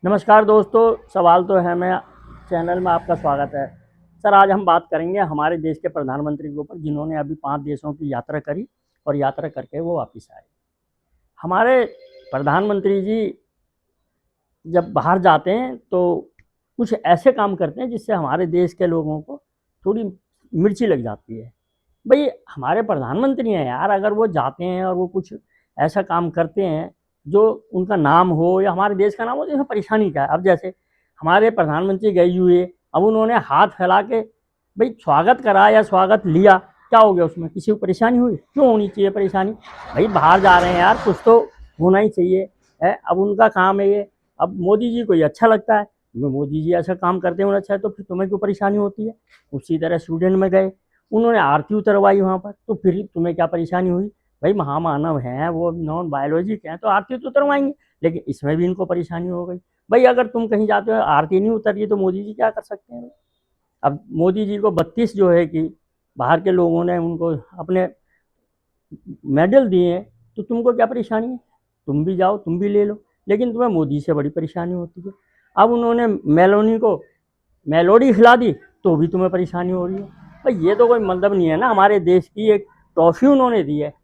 नमस्कार दोस्तों, सवाल तो है मैं चैनल में आपका स्वागत है। सर, आज हम बात करेंगे हमारे देश के प्रधानमंत्री के ऊपर जिन्होंने अभी 5 देशों की यात्रा करी और यात्रा करके वो वापस आए। हमारे प्रधानमंत्री जी जब बाहर जाते हैं तो कुछ ऐसे काम करते हैं जिससे हमारे देश के लोगों को थोड़ी मिर्ची लग जाती है। भई हमारे प्रधानमंत्री हैं यार, अगर वो जाते हैं और वो कुछ ऐसा काम करते हैं जो उनका नाम हो या हमारे देश का नाम हो, तो इसमें परेशानी क्या है? अब जैसे हमारे प्रधानमंत्री गए हुए, अब उन्होंने हाथ फैला के भई स्वागत करा या स्वागत लिया, क्या हो गया उसमें? किसी को परेशानी हुई? क्यों होनी चाहिए परेशानी? भई बाहर जा रहे हैं यार, कुछ तो होना ही चाहिए, है? अब उनका काम है ये। अब मोदी जी को ये अच्छा लगता है, मोदी जी ऐसा काम करते हैं उन्हें अच्छा है, तो फिर तुम्हें क्यों परेशानी होती है? उसी तरह स्वीडन में गए, उन्होंने आरती उतरवाई वहाँ पर, तो फिर तुम्हें क्या परेशानी हुई? भाई महामानव हैं, वो नॉन बायोलॉजिक हैं, तो आरती तो उतरवाएंगे। लेकिन इसमें भी इनको परेशानी हो गई। भाई अगर तुम कहीं जाते हो आरती नहीं उतर रही तो मोदी जी क्या कर सकते हैं? अब मोदी जी को 32 जो है कि बाहर के लोगों ने उनको अपने मेडल दिए हैं, तो तुमको क्या परेशानी है? तुम भी जाओ, तुम भी ले लो। लेकिन तुम्हें मोदी से बड़ी परेशानी होती है। अब उन्होंने मेलोनी को मेलोडी खिला दी तो भी तुम्हें परेशानी हो रही है। भाई ये तो कोई मतलब नहीं है ना, हमारे देश की एक ट्रॉफी उन्होंने दी है।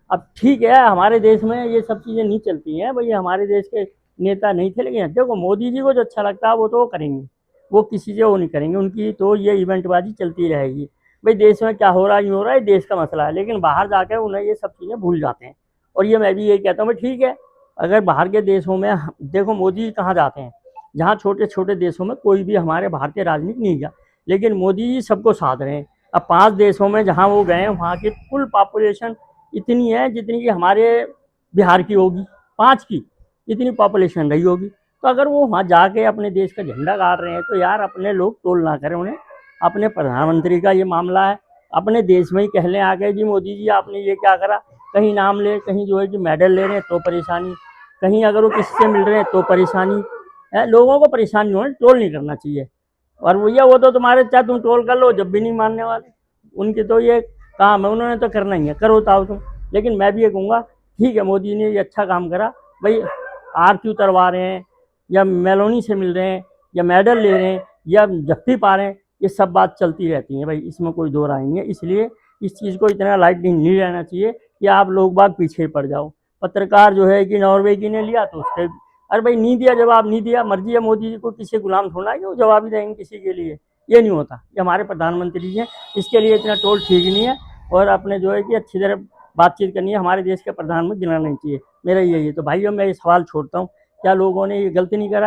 अब ठीक है, हमारे देश में ये सब चीज़ें नहीं चलती हैं, भाई हमारे देश के नेता नहीं थे, लेकिन देखो मोदी जी को जो अच्छा लगता है वो तो वो करेंगे, वो किसी से वो नहीं करेंगे, उनकी तो ये इवेंटबाजी चलती रहेगी। भाई देश में क्या हो रहा है नहीं हो रहा है देश का मसला है, लेकिन बाहर जाकर उन्हें ये सब चीज़ें भूल जाते हैं। और ये मैं भी यही कहता हूँ, भाई ठीक है, अगर बाहर के देशों में देखो मोदी जी कहाँ जाते हैं, जहाँ छोटे छोटे देशों में कोई भी हमारे भारतीय राजनीति नहीं गया, लेकिन मोदी जी सबको साध रहे हैं। अब 5 देशों में जहाँ वो गए हैं वहाँ की कुल पॉपुलेशन इतनी है जितनी कि हमारे बिहार की होगी, 5 की इतनी पॉपुलेशन रही होगी। तो अगर वो वहाँ जाके अपने देश का झंडा गाड़ रहे हैं तो यार अपने लोग टोल ना करें उन्हें। अपने प्रधानमंत्री का ये मामला है, अपने देश में ही कह लें आके जी मोदी जी आपने ये क्या करा, कहीं नाम ले, कहीं जो है कि मेडल ले रहे हैं तो परेशानी, कहीं अगर वो किसी से मिल रहे हैं तो परेशानी है। लोगों को परेशानी हो, ट्रोल नहीं करना चाहिए। और भैया वो तो तुम्हारे चाहे तुम ट्रोल कर लो, जब भी नहीं मानने वाले, उनके तो ये काम है, उन्होंने तो करना ही है, करो ताओ तुम। लेकिन मैं भी ये कहूँगा ठीक है, मोदी ने ये अच्छा काम करा। भाई आरती उतरवा रहे हैं या मेलोनी से मिल रहे हैं या मेडल ले रहे हैं या जफ्ती पा रहे हैं, ये सब बात चलती रहती है भाई, इसमें कोई दो राय नहीं है। इसलिए इस चीज़ को इतना लाइट नहीं रहना चाहिए कि आप लोग बाग पीछे पड़ जाओ। पत्रकार जो है कि नॉर्वे की ने लिया तो उसके, अरे भाई नहीं दिया जवाब, नहीं दिया, मर्जी है मोदी जी को, किसी गुलाम थोड़ा है कि वो जवाब ही देंगे किसी के लिए। ये नहीं होता, ये हमारे प्रधानमंत्री जी हैं, इसके लिए इतना टोल ठीक नहीं है। और अपने जो है कि अच्छी तरह बातचीत करनी है, हमारे देश के प्रधान में गिरना नहीं चाहिए, मेरा यही है। तो भाइयों मैं ये सवाल छोड़ता हूँ, क्या लोगों ने ये गलती नहीं करा?